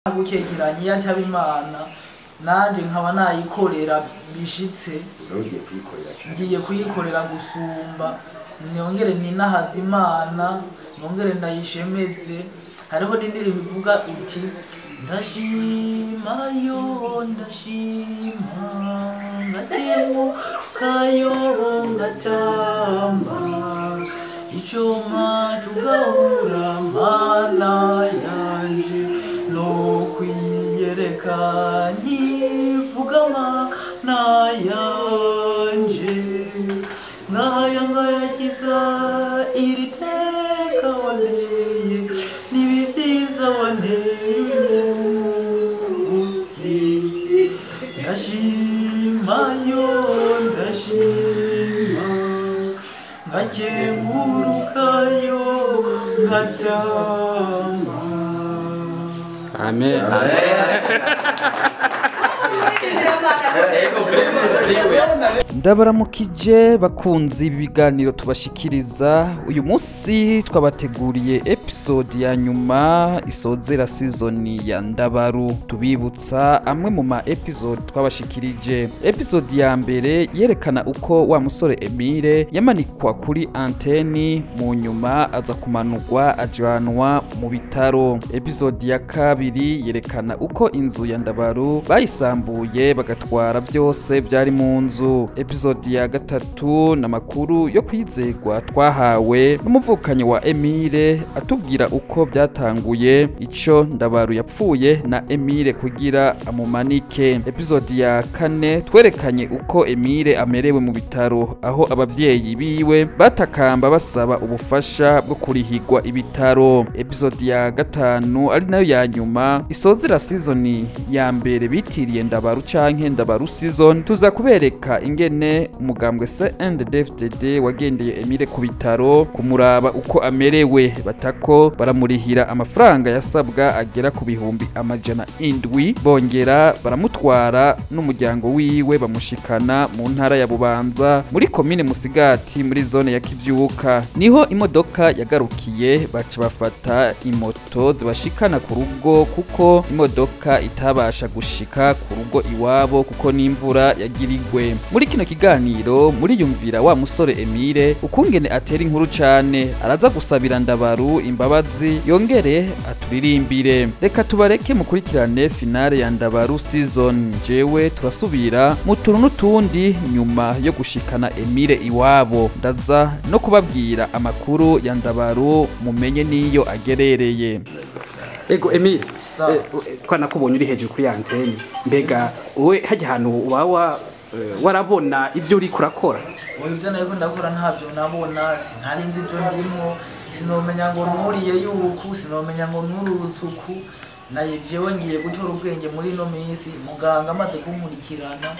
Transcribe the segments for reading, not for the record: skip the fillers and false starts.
gukekeranya yacaba Imana nanje nkaba nayikorera bishitse ngiye kuyikorera gusumba nongere ninahaza Imana nongere ndayishemeze hariho n'indirimbo ivuga uti ndashima yo ndashima ngatemo kayo ngatamba icoma tugahura mana yanje no kwiyereka nkivuga mana yanje ngayagiza iri teka waneye n'ibivyiza waneye usi ndashima yo ndashima ngakengurukayo ngatamba. Amen. Ndabaramukije bakunzi ibiganiro tubashikiriza uyu munsi twabateguriye episode ya nyuma isozera season ya Ndabaru tubibutsa amwe mu ma episode twabashikirije. Episode ya mbere yerekana uko wa musore Emile yamanikwa kuri anteni mu nyuma aza kumanurwa ajanwa mu bitaro. Episode ya kabiri yerekana uko inzu ya Ndabaru bayisambuye bagatwara byose byari mu nzu. Episode ya gatatu n'amakuru yo kwizegwa twahawe n'umuvukanyi wa Emile atubwira uko byatanguye ico Ndabaru yapfuye na Emile kugira amumanike. Episode ya kane twerekanye uko Emile amerewe mu bitaro aho abavyeyi biwe batakamba basaba ubufasha bwo kurihigwa ibitaro. Episode ya gatanu ari nayo ya nyuma isozera season ya mbere bitiriye Ndabaru canke Ndabaru season tuza kubereka ingene umugambwe CNDD-FDD wagendeye Emile ku bitaro kumuraba uko amerewe batako baramurihira amafaranga yasabwa agera ku bihumbi amajana indwi bongera baramutwara n'umuryango wiwe bamushikana mu ntara ya Bubanza muri komine Musigati muri zone ya Kivyuka. Niho imodoka yagarukiye baca bafata imoto zibashikana ku rugo kuko imodoka itabasha gushika ku rugo iwabo kuko n'imvura yagirigwe. Muri kino kiganiro muri yumvira wa musore Emile ukungene atera inkuru cane araza gusabira Ndabaru imbabazi yongere aturirimbire. Reka tubareke mukurikirane finale ya Ndabaru season. Jewe turasubira mu tuntu n'utundi nyuma yo gushikana Emile iwabo ndaza no kubabwira amakuru ya Ndabaru mumenye niyo agerereye. Ego Emile twanakubonye uri hejuru kuri anteni mbega we haje hano wawa warabona ivyo uri kurakora? Ivyo nariko ndakora ntabyo nabona sinarinzi ivyo ndimo sinomenya ngo nuriye yuku sinomenya ngo nururutsuku naye jewe ngiye gutora ubwenge muri no minsi muganga amaze kumurikirana.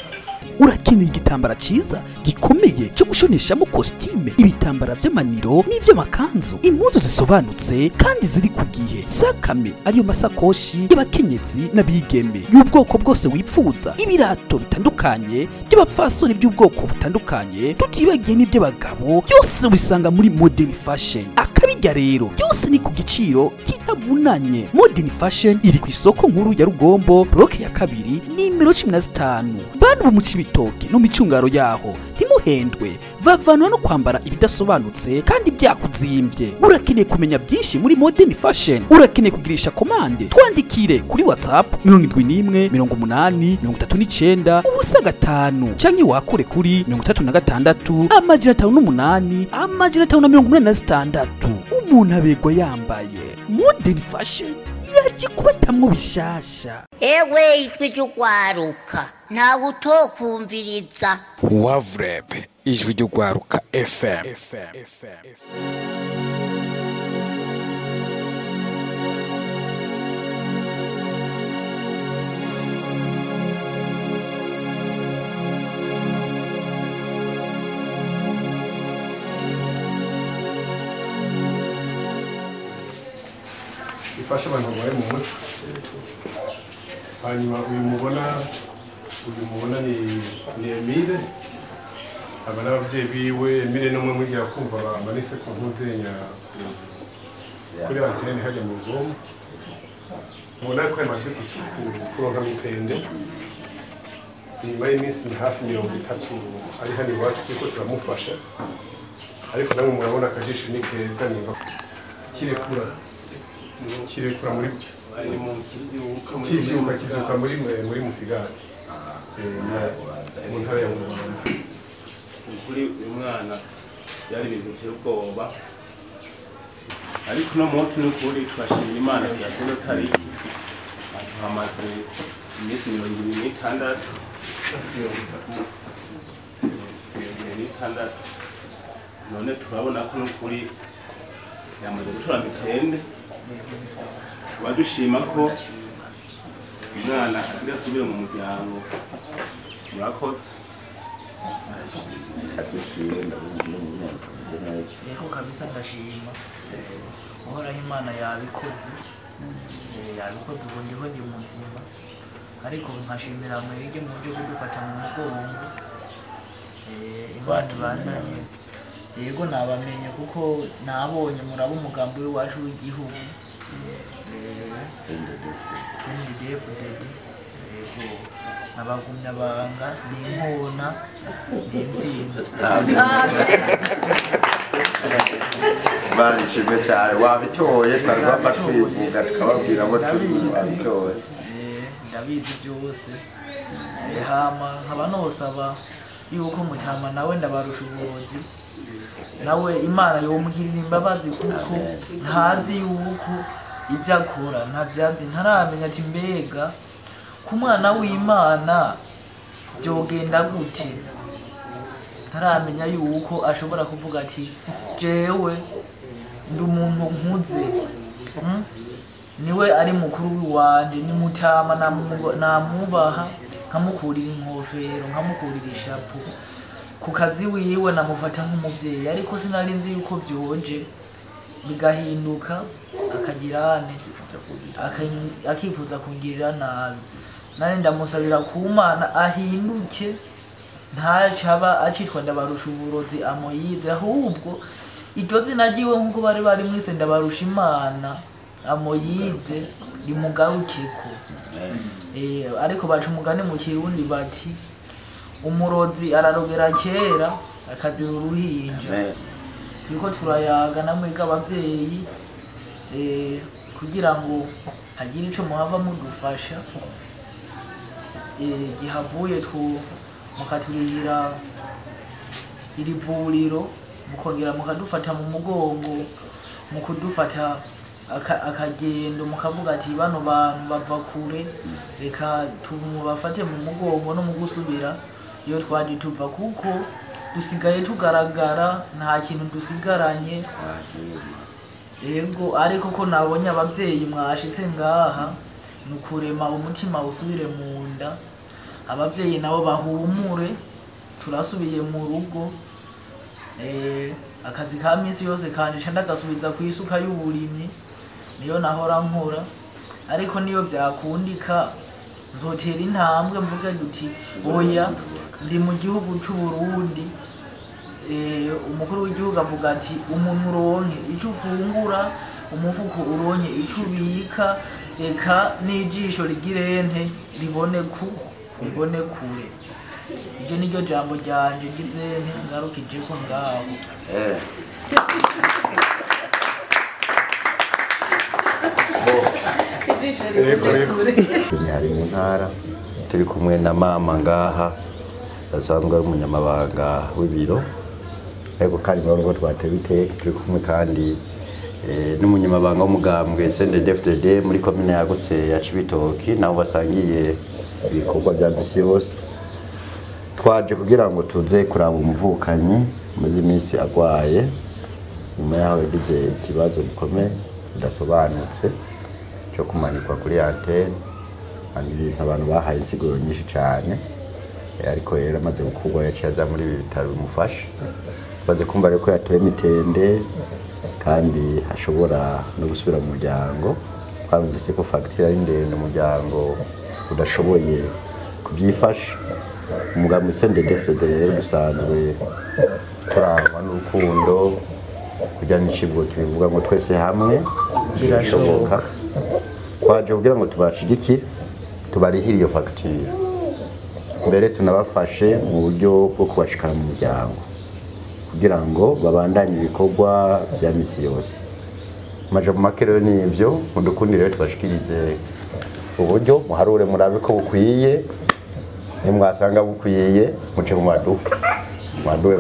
Urakeneye igitambara ciza gikomeye cyo gushoneshamo costume ibitambara by'amaniro n'ivy'amakanzu impuzu zisobanutse kandi ziri ku gihe sakame ariyo masakoshi y'abakenyezi n'abigeme y'ubwoko bwose wipfuza ibirato bitandukanye by'abapfasoni by'ubwoko butandukanye tutibagiye n'iby'abagabo byose ubisanga muri modern fashion. Akabijya rero byose ni ku giciro kitavunanye. Modern fashion iri ku isoko nkuru ya Rugombo bloke ya kabiri nimero 15 bantu mu Cibitoke no micungaro yaho ntimuhendwe bavanwa no kwambara ibidasobanutse kandi byakuzimvye. Urakeneye kumenya byinshi muri modern fashion urakeneye kugirisha komande twandikire kuri WhatsApp 7180 39 canke wakure kuri 36 amajana 58 amajana 586 umuntu abegwa yambaye modern fashion yaje kubatamwo bishasha. Ewe RY'URWARUKA ntawe utokumviriza Wavrebe ijwi ry'urwaruka FM. ifasha abantu bari mu mutwe. Hanyuma uyu mubona ni Emile aba n'abavyeyi biwe. Emile n'umwe muri yakumva bamanitse ku ntuzenya kuri antene hajya mu Rugombo mubona ko yamaze kuronka mitende nyuma y'iminsi hafi 30 ari hano iwacu turiko turamufasha ariko namwe murabona akajisho ni keza niba kirekura muri kivyuka muri Musigati mu ntara ya Wibaza. Kuri uyu mwana yari ibintu biteye ubwoba ariko uno munsi n'ukuri twashimye Imana tuyatera tariki hamaze iminsi 26 none turabona ko n'ukuri yamaze gutora mitende badushima ko umwana asigaye asubire mu muryango murakoze Yego kabisa ndashima uhoraho Imana yabikoze ubu ndiho ndi muzima ariko nkashimira mwebwe mu buryo bwo gufata mu mugongo Imana ibandanye yego nabamenye kuko nabonye muraba umugambi w'iwacu w'igihugu CNDD-FDD yego nabagumya banga n'inkona n'intsinzi barishimye cyane wabitoye twari bapfa twivuga tukababwira ngo turi wabitoye ndabizi byose hama nkaba nosaba yuko Mutama nawe ndabarusha uburozi nawe Imana yomugirira imbabazi kuko ntazi yuko ibyo akora ntabyazi ntaramenya ati mbega ku mwana w'Imana byogenda gute ntaramenya yuko ashobora kuvuga ati jewe ndi umuntu nkuze niwe ari mukuru w'iwanje ni Mutama namubaha nkamukurira inkofero nkamukurira ishapu ku kazi wiwe namufata nk'umuvyeyi ariko sinari nzi yuko byoje bigahinduka akagirane akifuza kungirira nabi nari ndamusabira ku Mana ahinduke ntacaba acitwa ndabarusha uburozi amoyize ahubwo iryo zina ryiwe nk'uko bari mwise ndabarusha Imana amoyize rimugarukeko ariko baca umugani mu Kirundi bati umurozi ararogera kera akazira uruhinja turiko turayaga namwega abavyeyi kugira ngo hagire ico muhava mudufasha gihavuye mukaturihira iri vuriro mukongera mukadufata mu mugongo mukudufata akagendo mukavuga ati bano bantu bava kure reka tumubafate mu mugongo no mu gusubira iyo twaje tuva kuko dusigaye tugaragara nta kintu dusigaranye yego ariko ko nabonye abavyeyi mwashitse ngaha nukurema umutima usubire mu nda abavyeyi nabo bahumure turasubiye mu rugo akazi ka misi yose kanje ndagasubiza ku isuka y'uburimyi niyo nahora nkora ariko niyo byakundika nzotera intambwe mvuga duti oya ndi mu gihugu cy'u Burundi umukuru w'igihugu avuga ati umuntu uronke icyo ufungura umufuko uronke icyo ubika eka n'ijisho rigirente ribone kure iryo niryo jambo ryanje ngizente ngarukije ko ngaho hari mu ntara turi kumwe na mama ngaha asanzwe ari umunyamabanga w'ibiro ariko kandi murabona ko twatewe iteka turi kumwe kandi n'umunyamabanga w'umugambwe CNDD-FDD muri komine yagutse ya Cibitoki nabo basangiye ibikorwa bya misi yose twaje kugira ngo tuze kuraba umuvukanyi muri iminsi agwaye nyuma yaho yagize ikibazo gikomeye kidasobanutse cyo kumanikwa kuri antene abantu bahaye insiguro nyinshi cyane ariko rero amaze gukurwa yaciye aza muri ibi bitaro bimufasha baze kumva rero ko yatoye mitende kandi ashobora no gusubira mu muryango twabinditse ko fagitire ari ndende umuryango udashoboye kubyifasha umugambi CNDD-FDD rero dusanzwe turangwa n'urukundo kugira n'icivugo kibivuga ngo twese hamwe birashoboka twaje kugira ngo tubashigikire tubarihire iyo facture mbere tunabafashe mu buryo bwo kubashikana mu muryango kugira ngo babandanye ibikorwa bya misi yose maje mu makerero n'ibyo mudukundire tubashikirize uburyo muharure murabe ko bukwiye nimwasanga bukwiye muce mu maduka mwaduwe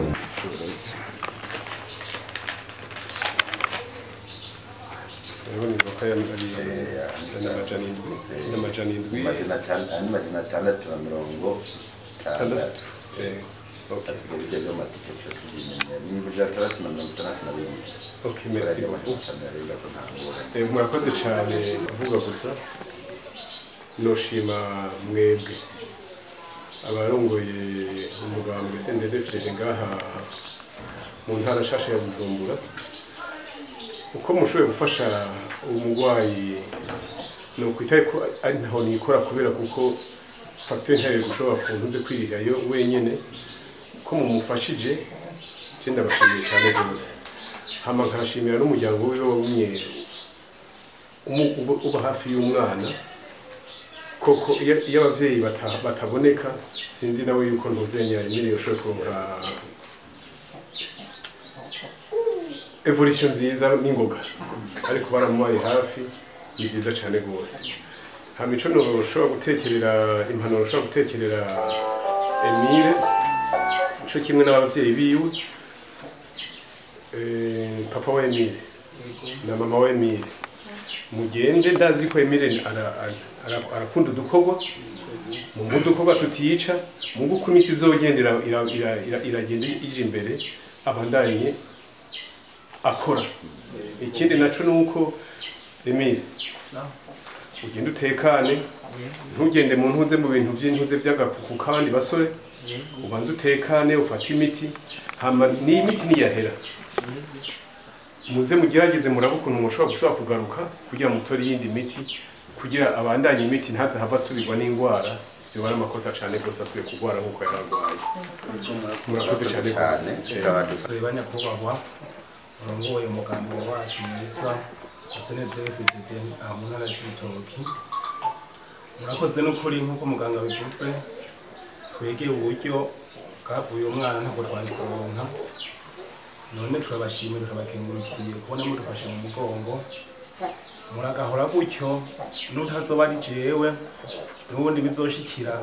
murakoze cyane kuvuga gusa noshima mwebwe abarongoye umugambwe SNDD-FDD ngaha mu ntara nshasha ya Bujumbura uko mushoboye gufasha umugwayi no kwitaye ko ari ntaho nikora kubera kuko facture ntayo gushobora kuntuze kwirirayo wenyene ko mumufashije cyenda bashimiye cyane rwose hama nkashimira n'umuryango wiwe wabumye uba hafi y'umwana koko iyo abavyeyi bataboneka sinzi nawe yuko ntuzenya imiri yoshobora kuronka evolution nziza n'ingoga ariko baramubaye hafi ni byiza cyane rwose hama ico noshobora gutekerera impanuro ushobora gutekerera Emile ico kimwe n'abavyeyi biwe papa wa Emile na mama wa Emile mugende ndazi ko Emile arakunda udukorwa mu dukorwa tutiyica mu gukumisi zogendera iragenda ije imbere abandanye akora ikindi naco nuko Emile ugende utekane ntugende mu ntuze mu bintu by'intuze by'agakuku kandi basore ubanze utekane ufata imiti hama ni imiti niyahera muze mugerageze murabukuntu mushobora gusubira kugaruka kugira mutore yindi miti kugira abandanye imiti ntaza hava asubirwa n'indwara byo bari amakosa cyane rwose asubiye kugwara nk'uko yararwaye murakoze cyane rwose tubanya kubahwa urongoye umugambi wacu mwiza SNDD-FDD mu ntara y'Ibitoki murakoze n'ukuri nk'uko muganga bivuze twegeye uburyo bwavuye umwana ntabwo twari kuronka none turabashimira turabakengurukiye kubona mudufashe mu mugongo muragahora gutyo n'utazoba ari jewe n'ubundi bizoshikira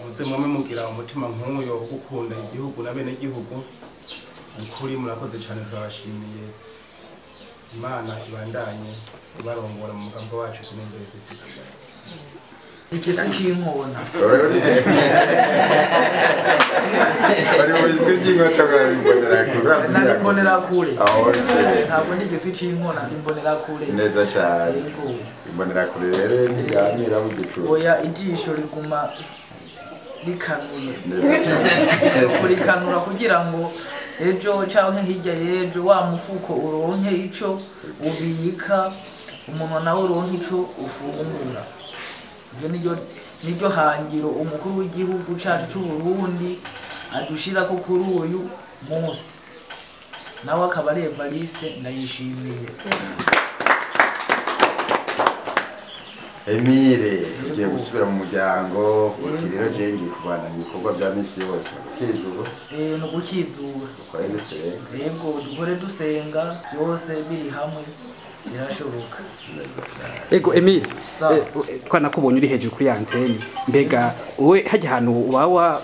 muze mwame mugira umutima nk'uyo wo gukunda igihugu na bene igihugu ukuri murakoze cyane turabashimiye Imana ibandanye ibarongora mu mugambo wacu SNDD-FDD ikiswe cy'inkona bari bizwe by'ingota mbonera kure ntabwo n'igiswe cy'inkona mbonera kure neza cyane mbonera kure rero ntiganira mu gicucu oya ijisho riguma rikanuye kurikanura kugira ngo ejo cyangwa hirya y'ejo wa mufuko uronke ico ubika umuntu nawe uronke ico ufungura ibyo niryo hangiro umukuru w'igihugu cyacu cy'u Burundi adushira ko kuri uyu munsi nawe akaba ari Evariste ndayishimiye Emile ugiye gusubira mu muryango uti rero je ngiye kubana ibikorwa bya misi yose ukizura no gukizura ukore dusenga yego dukore dusenga byose biri hamwe birashoboka ego Emile twanakubonye uri hejuru kuri antene mbega wowe hajya ahantu wawa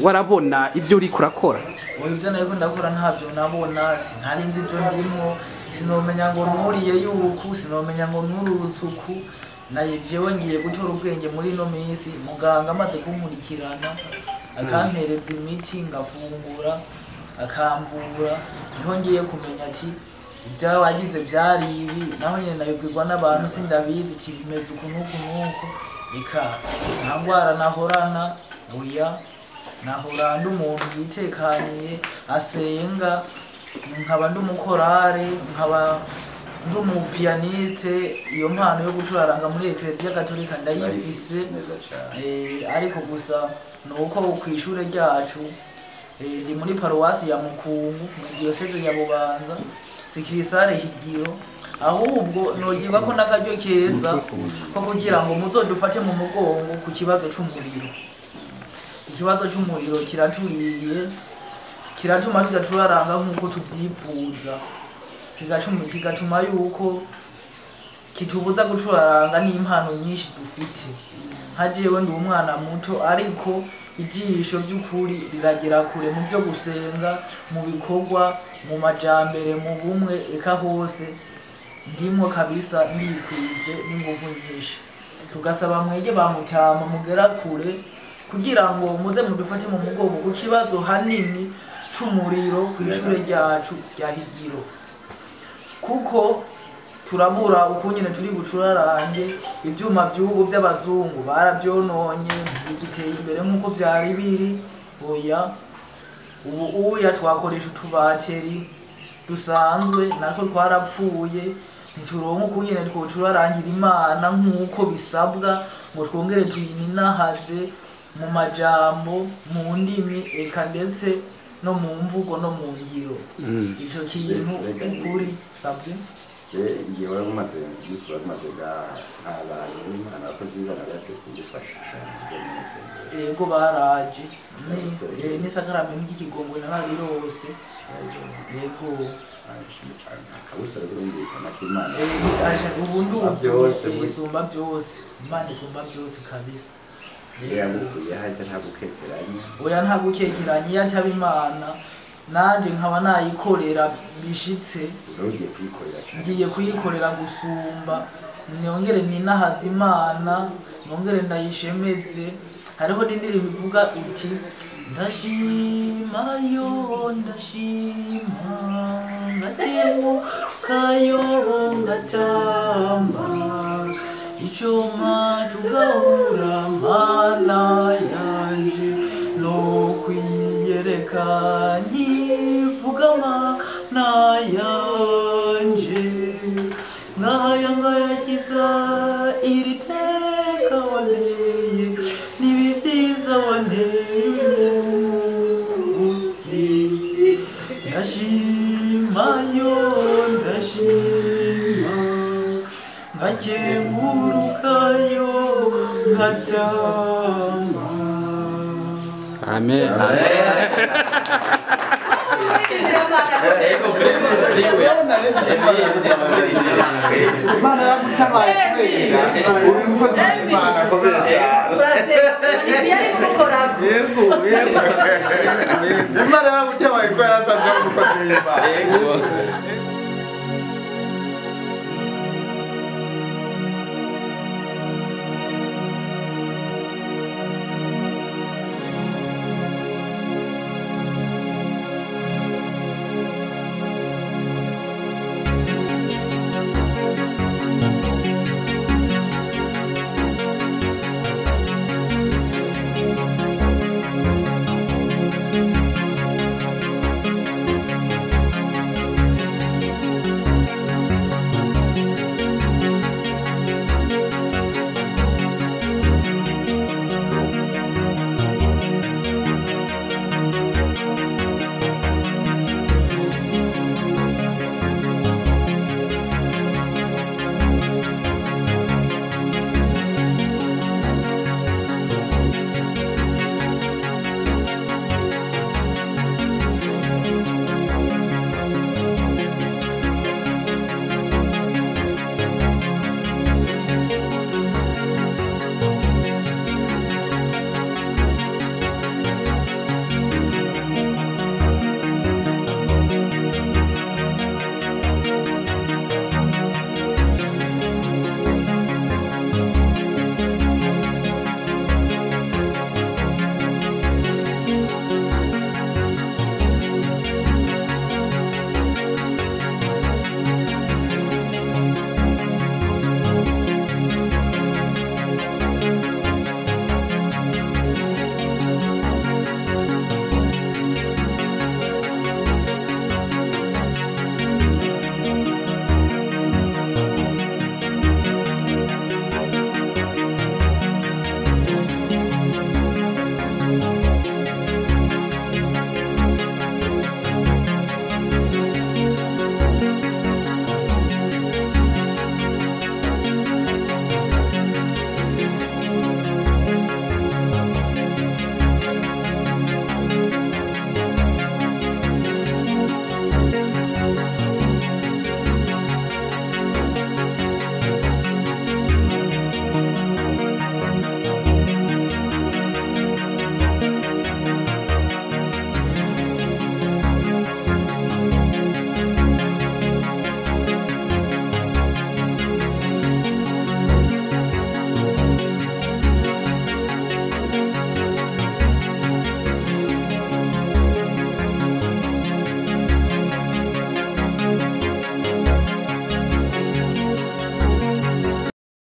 warabona ivyo uri kurakora ibyo nariko ndakora ntabyo nabona sinarinzi ibyo ndimo sinomenya ngo nuriye yuku sinomenya ngo nururutsuku naye jewe ngiye gutora ubwenge muri no minsi muganga amaze kunkurikirana akampereza imiti ngafungura akamvura niho ngiye kumenya ati ibya wagize byari ibi naho nyine nabibwirwa n'abantu sindabizi ati bimeze uku nuku nuku ika nta ndwara nahorana oya nahora ndi umuntu yitekaniye asenga nkaba ndi umukorare nkaba ndi umupianiste iyo mpano yo gucuraranga muri Eklezia Gatolika ndayifise ariko gusa nuko kw'ishure ryacu ndi muri paruwasi ya Mukungu mu diocese ya Bubanza sikirisare higiro ahubwo nogirwa ko n'akaryo keza ko kugira ngo muzodufate mu mugongo ku kibazo c'umuriro. Ikibazo c'umuriro kiraturiye kiratuma tudacuraranga nk'uko tuvyifuza, kigatuma yuko kitubuza gucuraranga n'impano nyinshi dufite. Nka jewe ndi umwana muto ariko ijisho by'ukuri riragera kure mu byo gusenga, mu bikorwa, mu majambere, mu bumwe, eka hose ndimo kabisa ndikwije n'inguvu nyinshi. Tugasaba mwege bamutama mugera kure kugira ngo muze mudufate mu mugongo ku kibazo hanini c'umuriro kw'ishure ryacu rya Higiro, kuko turabura ukunyene turi bucurarange. Ivyuma by'ubu by'abazungu baravyononye, ntibigiteye imbere nk'uko vyari biri. Oya, ubu twakoresha utubateri dusanzwe natwo twarapfuye, ntituronka ukunyene twocurarangira Imana nk'uko bisabwa ngo twongere tuyininahaze mu majambo, mu ndimi, eka ndetse no mu mvugo no mu ngiro. Ico kintu ukuri sabwe igihe wari umaze iminsi bamaze abantu Imana abakozi b'Imana baje kudufasha. Yego baraje n'isakaramento ry'ikigongwe nabarirose. Yego ubu byose isumba byose, Imana isumba byose kabisa. Oya nta gukekeranya, iyo ataba Imana nanje nkaba nayikorera bishitse, ngiye kuyikorera gusumba, nongere ninahaza Imana, nongere ndayishemeze. Hariho n'indirimbo ivuga iti ndashima yo ndashima ngatemukayo ngatamba icoma tugahura Mana yanje no kwiyereka nkivuga Mana yanje ngayagiza iri teka waneye nibi vyiza waneye usi ndashima yo ndashima ngakengurukayo ngatamba. Amen. Imana yagutabaye kubera uri umukozi w'Imana kubera Imana yagutabaye kubera asanzwe ari umukozi w'Imana.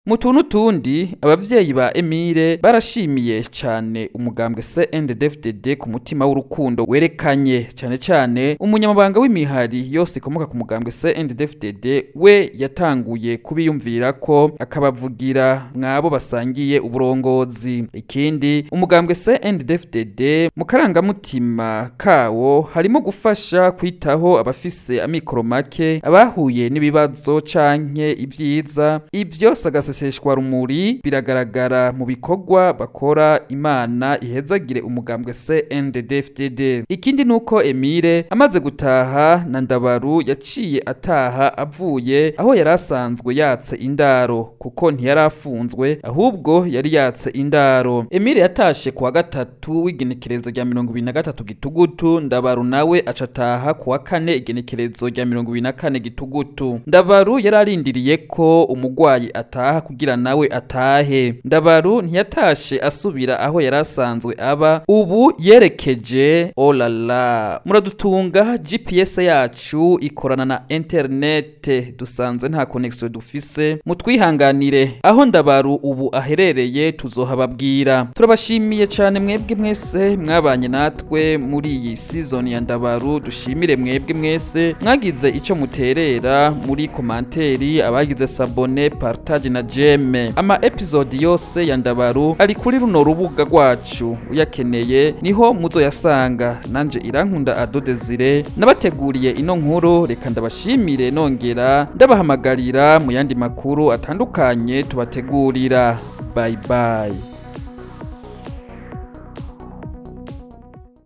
mu tuntu tundi abavyeyi ba Emile barashimiye cyane umugambwe CNDD-FDD ku mutima w'urukundo werekanye cyane cyane umunyamabanga w'imihari yose ikomoka ku mugambwe CNDD-FDD we yatanguye kubiyumvira ko akabavugira mwabo basangiye uburongozi. Ikindi umugambwe CNDD-FDD mu karangamutima kawo harimo gufasha kwitaho abafise amikoro make, abahuye n'ibibazo canke ibyiza. Ibyo sagaseseshwa rumuri biragaragara mu bikorwa bakora. Imana ihezagire umugambwe CNDD-FDD. Ikindi nuko Emile amaze gutaha na Ndabaru yaciye ataha avuye aho yarasanzwe yatse indaro, kuko ntiyarafunzwe ahubwo yari yatse indaro. Emile yatashe kuwa gatatu w'igenekerezo rya 23 Gitugutu, Ndabaru nawe acataha kuwa kane igenekerezo rya 24 Gitugutu. Ndabaru yararindiriye ko umugwayi ataha kugira nawe atahe. Ndabaru ntiyatashe asubira aho yarasanzwe aba, ubu yerekeje olala. Muradutunga GPS yacu ikorana na internet, dusanze nta connection dufise, mutwihanganire aho Ndabaru ubu aherereye tuzohababwira. Turabashimiye cyane mwebwe mwese mwabanye natwe muri iyi season ya Ndabaru. Dushimire mwebwe mwese mwagize ico muterera muri komanteri, abagize sabone, partage na jeme. Ama episode yose ya Ndabaru ari kuri runo rubuga rwacu, uyakeneye niho muzoyasanga. Nanje Irankunda Ado Desire nabateguriye ino nkuru, reka ndabashimire nongera ndabahamagarira mu yandi makuru atandukanye tubategurira. Bye bye.